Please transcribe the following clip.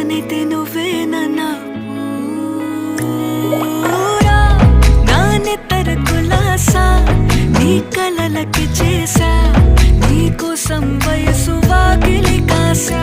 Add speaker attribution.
Speaker 1: తీరనిది నువ్వేనన్నా ఊరా నా నిద్ర కులాసా నీ కలలకి చేసా నీ కోసం వయసు వాకిలి కాసా